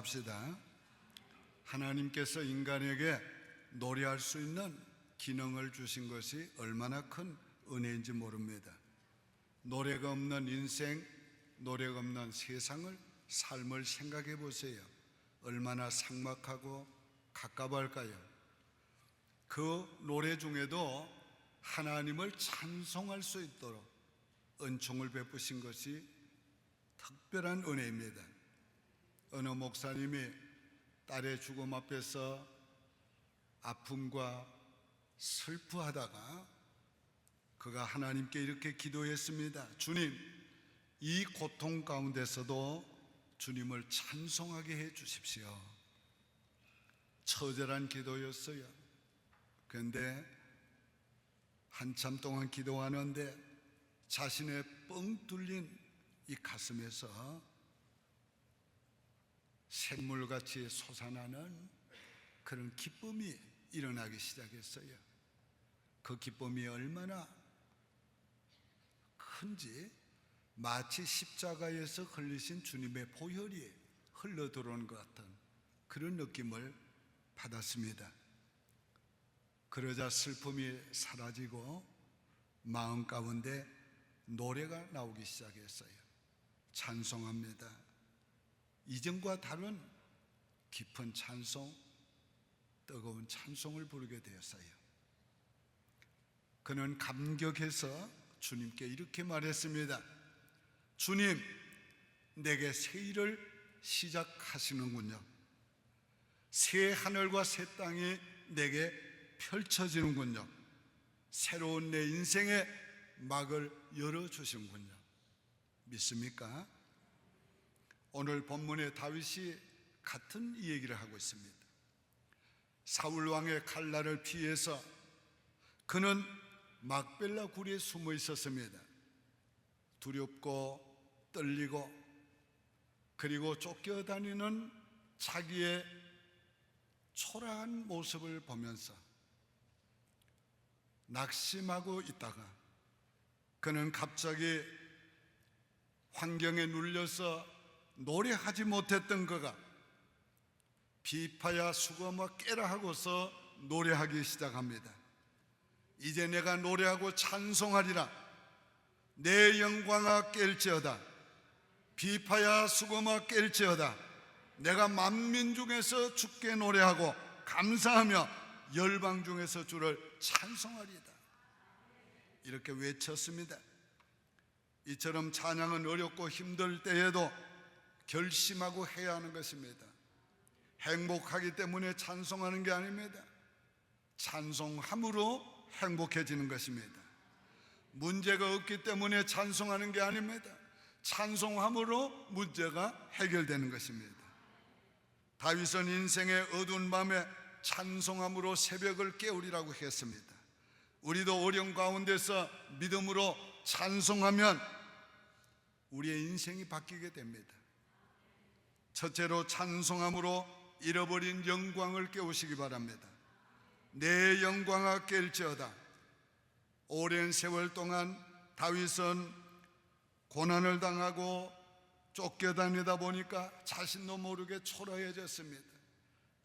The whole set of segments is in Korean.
기도합시다. 하나님께서 인간에게 노래할 수 있는 기능을 주신 것이 얼마나 큰 은혜인지 모릅니다. 노래가 없는 인생, 노래가 없는 세상을, 삶을 생각해 보세요. 얼마나 삭막하고 갑갑할까요? 그 노래 중에도 하나님을 찬송할 수 있도록 은총을 베푸신 것이 특별한 은혜입니다. 어느 목사님이 딸의 죽음 앞에서 아픔과 슬퍼하다가 그가 하나님께 이렇게 기도했습니다. 주님, 이 고통 가운데서도 주님을 찬송하게 해 주십시오. 처절한 기도였어요. 그런데 한참 동안 기도하는데 자신의 뻥 뚫린 이 가슴에서 샘물같이 솟아나는 그런 기쁨이 일어나기 시작했어요. 그 기쁨이 얼마나 큰지 마치 십자가에서 흘리신 주님의 보혈이 흘러들어오는 것 같은 그런 느낌을 받았습니다. 그러자 슬픔이 사라지고 마음 가운데 노래가 나오기 시작했어요. 찬송합니다. 이전과 다른 깊은 찬송, 뜨거운 찬송을 부르게 되었어요. 그는 감격해서 주님께 이렇게 말했습니다. 주님, 내게 새 일을 시작하시는군요. 새 하늘과 새 땅이 내게 펼쳐지는군요. 새로운 내 인생의 막을 열어주시는군요. 믿습니까? 오늘 본문의 다윗이 같은 이 얘기를 하고 있습니다. 사울 왕의 칼날을 피해서 그는 막벨라 굴에 숨어 있었습니다. 두렵고 떨리고 그리고 쫓겨다니는 자기의 초라한 모습을 보면서 낙심하고 있다가 그는 갑자기 환경에 눌려서 노래하지 못했던 그가 비파야 수고하며 깨라 하고서 노래하기 시작합니다. 이제 내가 노래하고 찬송하리라. 내 영광아 깰지어다. 비파야 수고하며 깰지어다. 내가 만민 중에서 주께 노래하고 감사하며 열방 중에서 주를 찬송하리이다. 이렇게 외쳤습니다. 이처럼 찬양은 어렵고 힘들 때에도 결심하고 해야 하는 것입니다. 행복하기 때문에 찬송하는 게 아닙니다. 찬송함으로 행복해지는 것입니다. 문제가 없기 때문에 찬송하는 게 아닙니다. 찬송함으로 문제가 해결되는 것입니다. 다윗은 인생의 어두운 밤에 찬송함으로 새벽을 깨우리라고 했습니다. 우리도 어려운 가운데서 믿음으로 찬송하면 우리의 인생이 바뀌게 됩니다. 첫째로 찬송함으로 잃어버린 영광을 깨우시기 바랍니다. 내 영광아 깰지어다. 오랜 세월 동안 다윗은 고난을 당하고 쫓겨다니다 보니까 자신도 모르게 초라해졌습니다.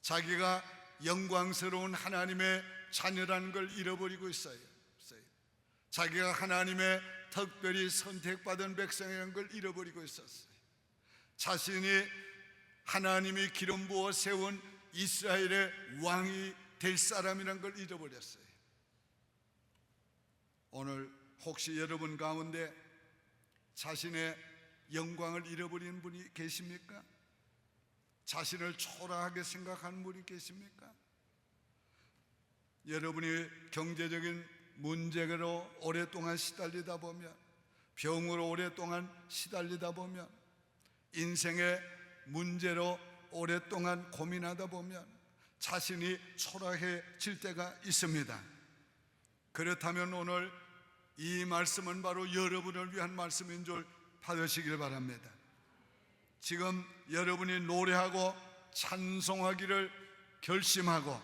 자기가 영광스러운 하나님의 자녀라는 걸 잃어버리고 있어요. 자기가 하나님의 특별히 선택받은 백성이라는 걸 잃어버리고 있었어요. 자신이 하나님이 기름 부어 세운 이스라엘의 왕이 될 사람이라는 걸 잃어버렸어요. 오늘 혹시 여러분 가운데 자신의 영광을 잃어버린 분이 계십니까? 자신을 초라하게 생각하는 분이 계십니까? 여러분이 경제적인 문제로 오랫동안 시달리다 보면, 병으로 오랫동안 시달리다 보면, 인생의 문제로 오랫동안 고민하다 보면 자신이 초라해질 때가 있습니다. 그렇다면 오늘 이 말씀은 바로 여러분을 위한 말씀인 줄 받으시길 바랍니다. 지금 여러분이 노래하고 찬송하기를 결심하고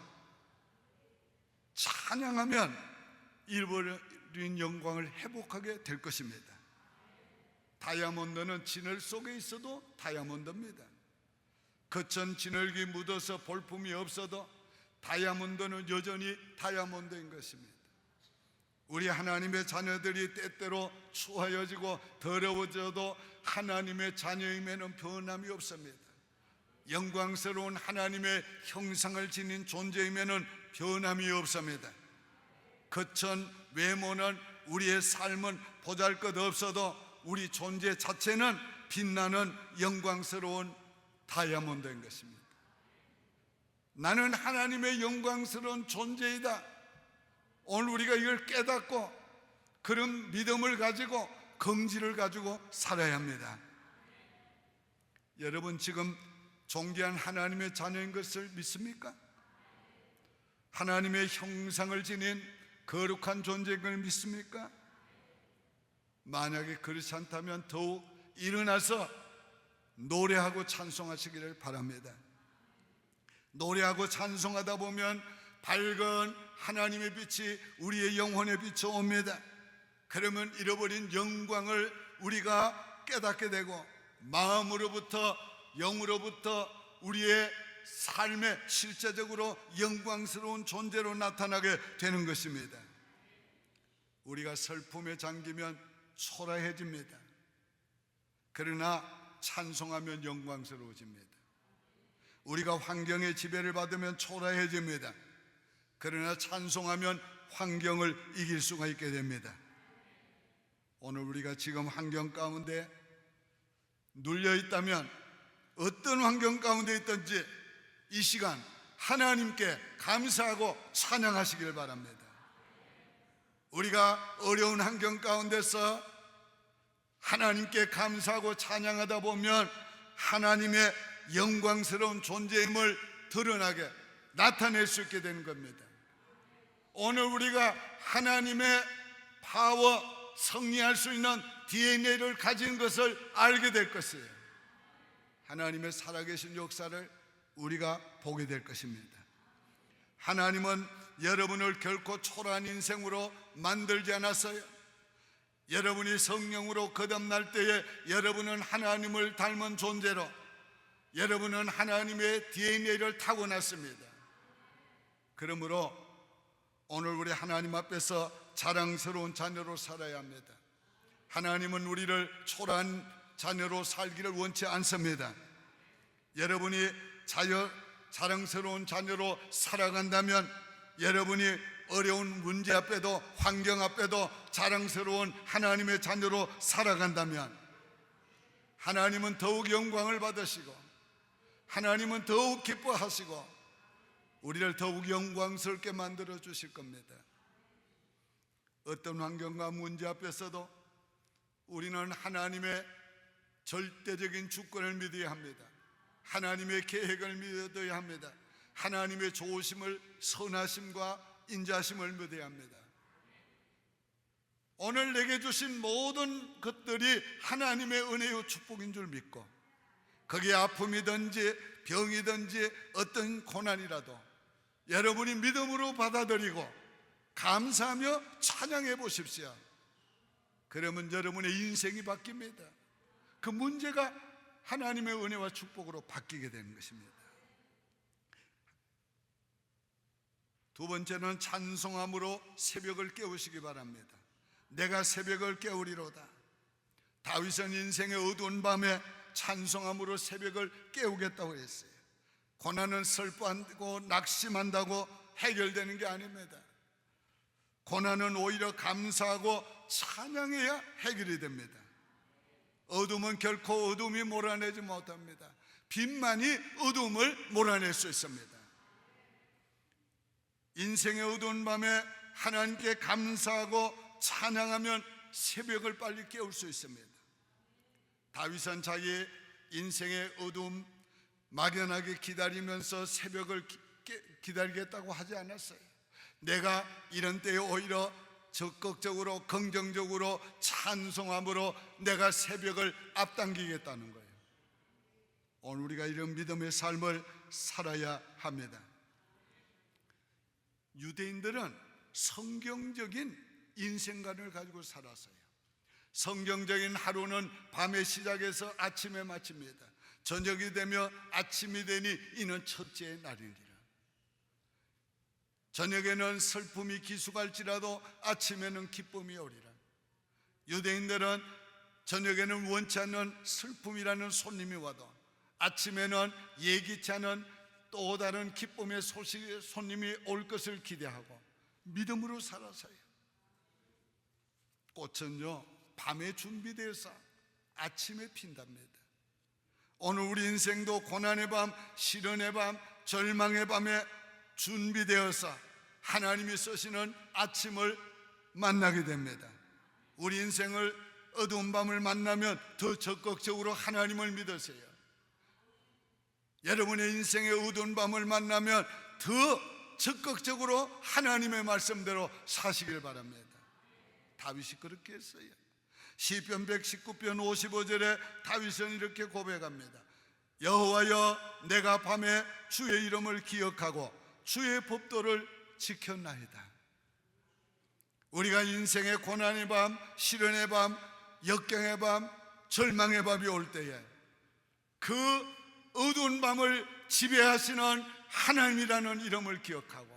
찬양하면 잃어버린 영광을 회복하게 될 것입니다. 다이아몬드는 진을 속에 있어도 다이아몬드입니다. 거천 진흙이 묻어서 볼품이 없어도 다이아몬드는 여전히 다이아몬드인 것입니다. 우리 하나님의 자녀들이 때때로 추하여지고 더러워져도 하나님의 자녀임에는 변함이 없습니다. 영광스러운 하나님의 형상을 지닌 존재임에는 변함이 없습니다. 거천 외모는, 우리의 삶은 보잘것없어도 우리 존재 자체는 빛나는 영광스러운 다이아몬드인 것입니다. 나는 하나님의 영광스러운 존재이다. 오늘 우리가 이걸 깨닫고 그런 믿음을 가지고 긍지를 가지고 살아야 합니다. 여러분, 지금 존귀한 하나님의 자녀인 것을 믿습니까? 하나님의 형상을 지닌 거룩한 존재인 걸 믿습니까? 만약에 그렇지 않다면 더욱 일어나서 노래하고 찬송하시기를 바랍니다. 노래하고 찬송하다 보면 밝은 하나님의 빛이 우리의 영혼에 비춰옵니다. 그러면 잃어버린 영광을 우리가 깨닫게 되고 마음으로부터 영으로부터 우리의 삶에 실제적으로 영광스러운 존재로 나타나게 되는 것입니다. 우리가 슬픔에 잠기면 초라해집니다. 그러나 찬송하면 영광스러워집니다. 우리가 환경의 지배를 받으면 초라해집니다. 그러나 찬송하면 환경을 이길 수가 있게 됩니다. 오늘 우리가 지금 환경 가운데 눌려 있다면, 어떤 환경 가운데 있든지 이 시간 하나님께 감사하고 찬양하시길 바랍니다. 우리가 어려운 환경 가운데서 하나님께 감사하고 찬양하다 보면 하나님의 영광스러운 존재임을 드러나게 나타낼 수 있게 되는 겁니다. 오늘 우리가 하나님의 파워, 승리할 수 있는 DNA를 가진 것을 알게 될 것이에요. 하나님의 살아계신 역사를 우리가 보게 될 것입니다. 하나님은 여러분을 결코 초라한 인생으로 만들지 않았어요. 여러분이 성령으로 거듭날 때에 여러분은 하나님을 닮은 존재로, 여러분은 하나님의 DNA를 타고났습니다. 그러므로 오늘 우리 하나님 앞에서 자랑스러운 자녀로 살아야 합니다. 하나님은 우리를 초라한 자녀로 살기를 원치 않습니다. 여러분이 자랑스러운 자녀로 살아간다면, 여러분이 어려운 문제 앞에도 환경 앞에도 자랑스러운 하나님의 자녀로 살아간다면 하나님은 더욱 영광을 받으시고 하나님은 더욱 기뻐하시고 우리를 더욱 영광스럽게 만들어 주실 겁니다. 어떤 환경과 문제 앞에서도 우리는 하나님의 절대적인 주권을 믿어야 합니다. 하나님의 계획을 믿어야 합니다. 하나님의 좋으심을, 선하심과 인자심을 믿어야 합니다. 오늘 내게 주신 모든 것들이 하나님의 은혜요 축복인 줄 믿고, 그게 아픔이든지 병이든지 어떤 고난이라도 여러분이 믿음으로 받아들이고 감사하며 찬양해 보십시오. 그러면 여러분의 인생이 바뀝니다. 그 문제가 하나님의 은혜와 축복으로 바뀌게 되는 것입니다. 두 번째는 찬송함으로 새벽을 깨우시기 바랍니다. 내가 새벽을 깨우리로다. 다윗은 인생의 어두운 밤에 찬송함으로 새벽을 깨우겠다고 했어요. 고난은 슬퍼하고 낙심한다고 해결되는 게 아닙니다. 고난은 오히려 감사하고 찬양해야 해결이 됩니다. 어둠은 결코 어둠이 몰아내지 못합니다. 빛만이 어둠을 몰아낼 수 있습니다. 인생의 어두운 밤에 하나님께 감사하고 찬양하면 새벽을 빨리 깨울 수 있습니다. 다윗은 자기의 인생의 어둠 막연하게 기다리면서 새벽을 기다리겠다고 하지 않았어요. 내가 이런 때에 오히려 적극적으로 긍정적으로 찬송함으로 내가 새벽을 앞당기겠다는 거예요. 오늘 우리가 이런 믿음의 삶을 살아야 합니다. 유대인들은 성경적인 인생관을 가지고 살았어요. 성경적인 하루는 밤에 시작해서 아침에 마칩니다. 저녁이 되며 아침이 되니 이는 첫째 날이니라. 저녁에는 슬픔이 기숙할지라도 아침에는 기쁨이 오리라. 유대인들은 저녁에는 원치 않는 슬픔이라는 손님이 와도 아침에는 예기치 않은 또 다른 기쁨의 손님이 올 것을 기대하고 믿음으로 살아서요. 꽃은요, 밤에 준비되어서 아침에 핀답니다. 오늘 우리 인생도 고난의 밤, 시련의 밤, 절망의 밤에 준비되어서 하나님이 쓰시는 아침을 만나게 됩니다. 우리 인생을 어두운 밤을 만나면 더 적극적으로 하나님을 믿으세요. 여러분의 인생의 어두운 밤을 만나면 더 적극적으로 하나님의 말씀대로 사시길 바랍니다. 다윗이 그렇게 했어요. 시편 119편 55절에 다윗은 이렇게 고백합니다. 여호와여, 내가 밤에 주의 이름을 기억하고 주의 법도를 지켰나이다. 우리가 인생의 고난의 밤, 시련의 밤, 역경의 밤, 절망의 밤이 올 때에 그 어두운 밤을 지배하시는 하나님이라는 이름을 기억하고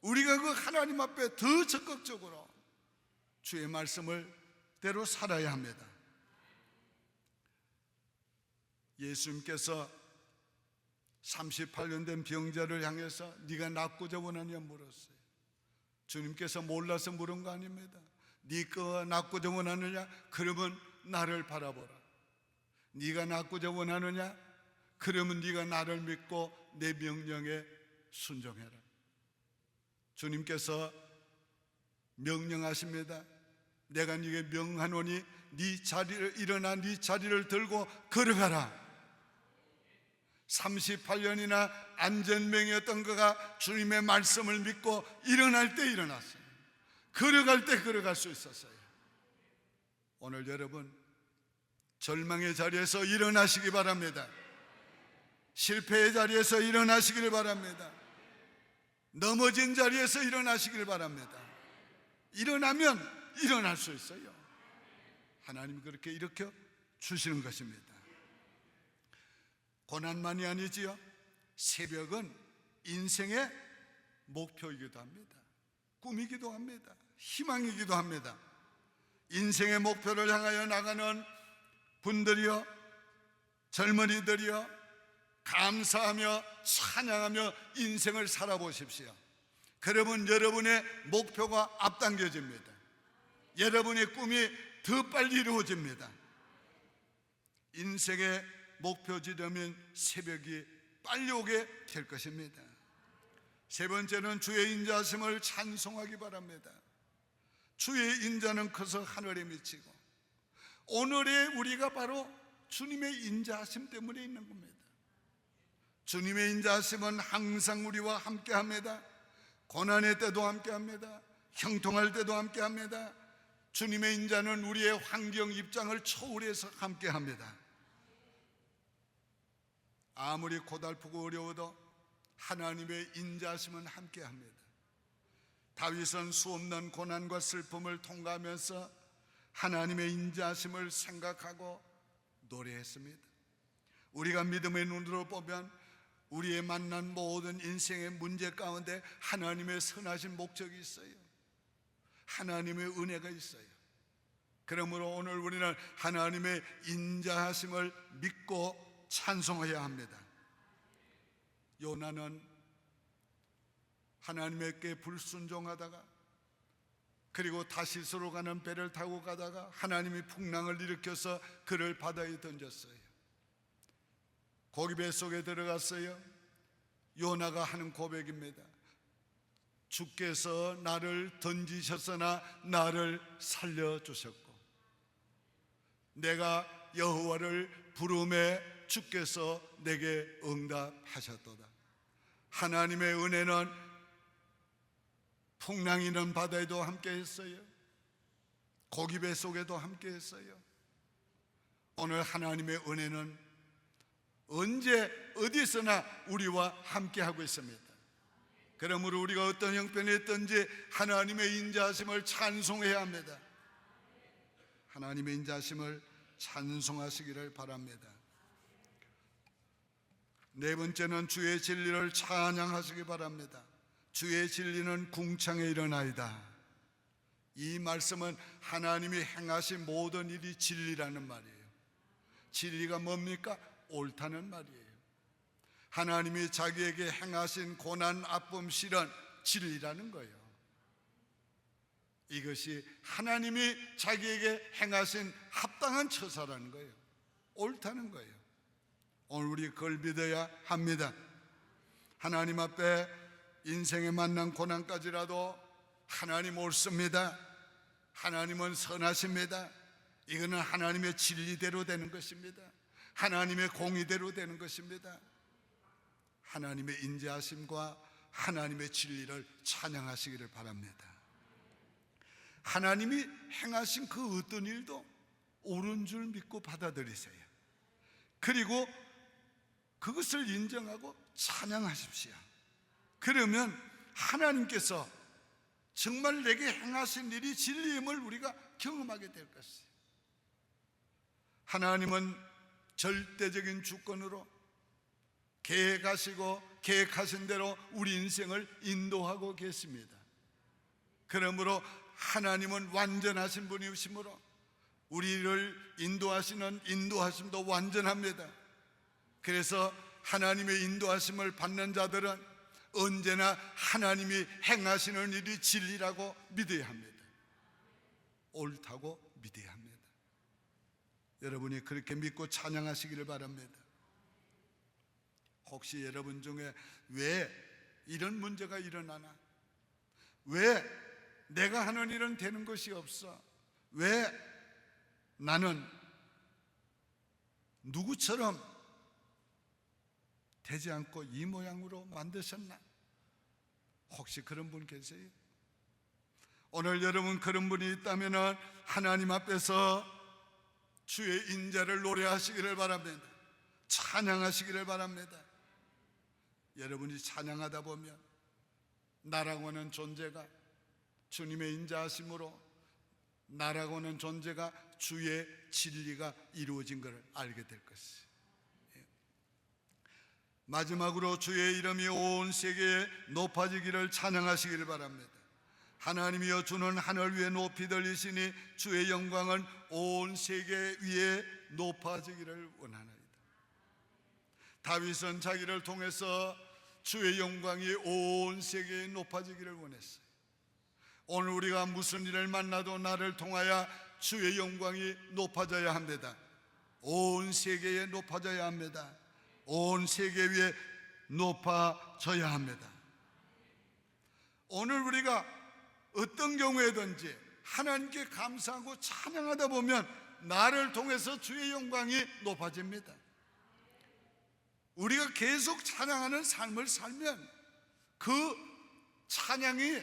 우리가 그 하나님 앞에 더 적극적으로 주의 말씀을 대로 살아야 합니다. 예수님께서 38년 된 병자를 향해서 네가 낫고자 원하냐 물었어요. 주님께서 몰라서 물은 거 아닙니다. 네가 낫고자 원하느냐? 그러면 나를 바라보라. 네가 낫고자 원하느냐? 그러면 네가 나를 믿고 내 명령에 순종해라. 주님께서 명령하십니다. 내가 네게 명하노니 네 자리를 일어나 네 자리를 들고 걸어가라. 38년이나 안전병이었던 그가 주님의 말씀을 믿고 일어날 때 일어났어요. 걸어갈 때 걸어갈 수 있었어요. 오늘 여러분 절망의 자리에서 일어나시기 바랍니다. 실패의 자리에서 일어나시길 바랍니다. 넘어진 자리에서 일어나시길 바랍니다. 일어나면 일어날 수 있어요. 하나님이 그렇게 일으켜 주시는 것입니다. 고난만이 아니지요. 새벽은 인생의 목표이기도 합니다. 꿈이기도 합니다. 희망이기도 합니다. 인생의 목표를 향하여 나가는 분들이여, 젊은이들이여, 감사하며 찬양하며 인생을 살아보십시오. 그러면 여러분의 목표가 앞당겨집니다. 여러분의 꿈이 더 빨리 이루어집니다. 인생의 목표 지점인 새벽이 빨리 오게 될 것입니다. 세 번째는 주의 인자하심을 찬송하기 바랍니다. 주의 인자는 커서 하늘에 미치고 오늘의 우리가 바로 주님의 인자하심 때문에 있는 겁니다. 주님의 인자하심은 항상 우리와 함께합니다. 고난의 때도 함께합니다. 형통할 때도 함께합니다. 주님의 인자는 우리의 환경 입장을 초월해서 함께합니다. 아무리 고달프고 어려워도 하나님의 인자하심은 함께합니다. 다윗은 수없는 고난과 슬픔을 통과하면서 하나님의 인자하심을 생각하고 노래했습니다. 우리가 믿음의 눈으로 보면 우리의 만난 모든 인생의 문제 가운데 하나님의 선하신 목적이 있어요. 하나님의 은혜가 있어요. 그러므로 오늘 우리는 하나님의 인자하심을 믿고 찬송해야 합니다. 요나는 하나님께 불순종하다가 그리고 다시스로 가는 배를 타고 가다가 하나님이 풍랑을 일으켜서 그를 바다에 던졌어요. 고기배 속에 들어갔어요. 요나가 하는 고백입니다. 주께서 나를 던지셨으나 나를 살려주셨고 내가 여호와를 부르매 주께서 내게 응답하셨도다. 하나님의 은혜는 풍랑이 있는 바다에도 함께 했어요. 고기배 속에도 함께 했어요. 오늘 하나님의 은혜는 언제 어디서나 우리와 함께 하고 있습니다. 그러므로 우리가 어떤 형편이 있든지 하나님의 인자하심을 찬송해야 합니다. 하나님의 인자하심을 찬송하시기를 바랍니다. 네 번째는 주의 진리를 찬양하시기 바랍니다. 주의 진리는 궁창에 일어나이다. 이 말씀은 하나님이 행하신 모든 일이 진리라는 말이에요. 진리가 뭡니까? 옳다는 말이에요. 하나님이 자기에게 행하신 고난, 아픔, 시련, 진리라는 거예요. 이것이 하나님이 자기에게 행하신 합당한 처사라는 거예요. 옳다는 거예요. 오늘 우리 그걸 믿어야 합니다. 하나님 앞에 인생에 만난 고난까지라도 하나님 옳습니다. 하나님은 선하십니다. 이거는 하나님의 진리대로 되는 것입니다. 하나님의 공의대로 되는 것입니다. 하나님의 인자하심과 하나님의 진리를 찬양하시기를 바랍니다. 하나님이 행하신 그 어떤 일도 옳은 줄 믿고 받아들이세요. 그리고 그것을 인정하고 찬양하십시오. 그러면 하나님께서 정말 내게 행하신 일이 진리임을 우리가 경험하게 될 것이에요. 하나님은 절대적인 주권으로 계획하신 대로 우리 인생을 인도하고 계십니다. 그러므로 하나님은 완전하신 분이시므로 우리를 인도하시는 인도하심도 완전합니다. 그래서 하나님의 인도하심을 받는 자들은 언제나 하나님이 행하시는 일이 진리라고 믿어야 합니다. 옳다고 믿어야 합니다. 여러분이 그렇게 믿고 찬양하시기를 바랍니다. 혹시 여러분 중에 왜 이런 문제가 일어나나? 왜 내가 하는 일은 되는 것이 없어? 왜 나는 누구처럼 되지 않고 이 모양으로 만드셨나? 혹시 그런 분 계세요? 오늘 여러분 그런 분이 있다면 하나님 앞에서 주의 인자를 노래하시기를 바랍니다. 찬양하시기를 바랍니다. 여러분이 찬양하다 보면 나라고 하는 존재가 주님의 인자하심으로 나라고 하는 존재가 주의 진리가 이루어진 것을 알게 될 것이에요. 마지막으로 주의 이름이 온 세계에 높아지기를 찬양하시기를 바랍니다. 하나님이여 주는 하늘 위에 높이 들리시니 주의 영광은 온 세계 위에 높아지기를 원하나이다. 다윗은 자기를 통해서 주의 영광이 온 세계에 높아지기를 원했어요. 오늘 우리가 무슨 일을 만나도 나를 통하여 주의 영광이 높아져야 합니다. 온 세계에 높아져야 합니다. 온 세계 위에 높아져야 합니다. 오늘 우리가 어떤 경우에든지 하나님께 감사하고 찬양하다 보면 나를 통해서 주의 영광이 높아집니다. 우리가 계속 찬양하는 삶을 살면 그 찬양이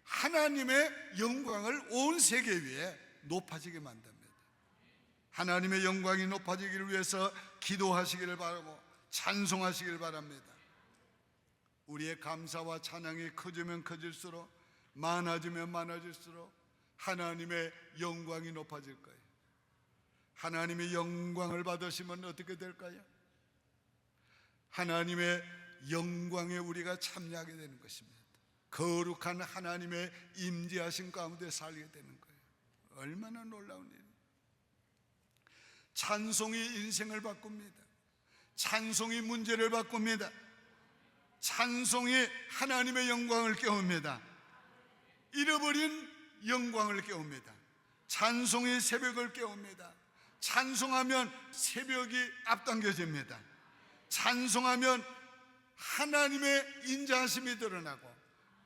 하나님의 영광을 온 세계 위에 높아지게 만듭니다. 하나님의 영광이 높아지기를 위해서 기도하시기를 바라고 찬송하시기를 바랍니다. 우리의 감사와 찬양이 커지면 커질수록, 많아지면 많아질수록 하나님의 영광이 높아질 거예요. 하나님의 영광을 받으시면 어떻게 될까요? 하나님의 영광에 우리가 참여하게 되는 것입니다. 거룩한 하나님의 임재하신 가운데 살게 되는 거예요. 얼마나 놀라운 일이에요. 찬송이 인생을 바꿉니다. 찬송이 문제를 바꿉니다. 찬송이 하나님의 영광을 깨웁니다. 잃어버린 영광을 깨웁니다. 찬송이 새벽을 깨웁니다. 찬송하면 새벽이 앞당겨집니다. 찬송하면 하나님의 인자하심이 드러나고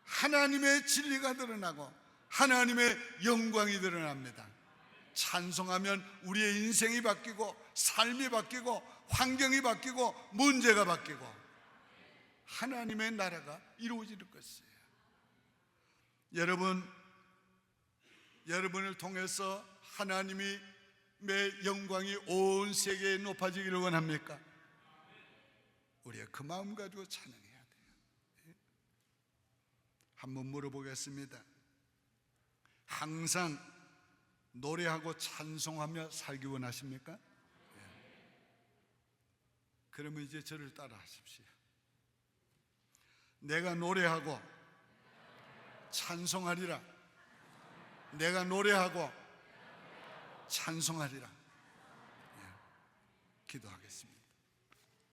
하나님의 진리가 드러나고 하나님의 영광이 드러납니다. 찬송하면 우리의 인생이 바뀌고 삶이 바뀌고 환경이 바뀌고 문제가 바뀌고 하나님의 나라가 이루어지는 것이에요. 여러분을 통해서 하나님의 영광이 온 세계에 높아지기를 원합니까? 우리가 그 마음 가지고 찬양해야 돼요. 한번 물어보겠습니다. 항상 노래하고 찬송하며 살기 원하십니까? 그러면 이제 저를 따라 하십시오. 내가 노래하고 찬송하리라. 내가 노래하고 찬송하리라. 기도하겠습니다.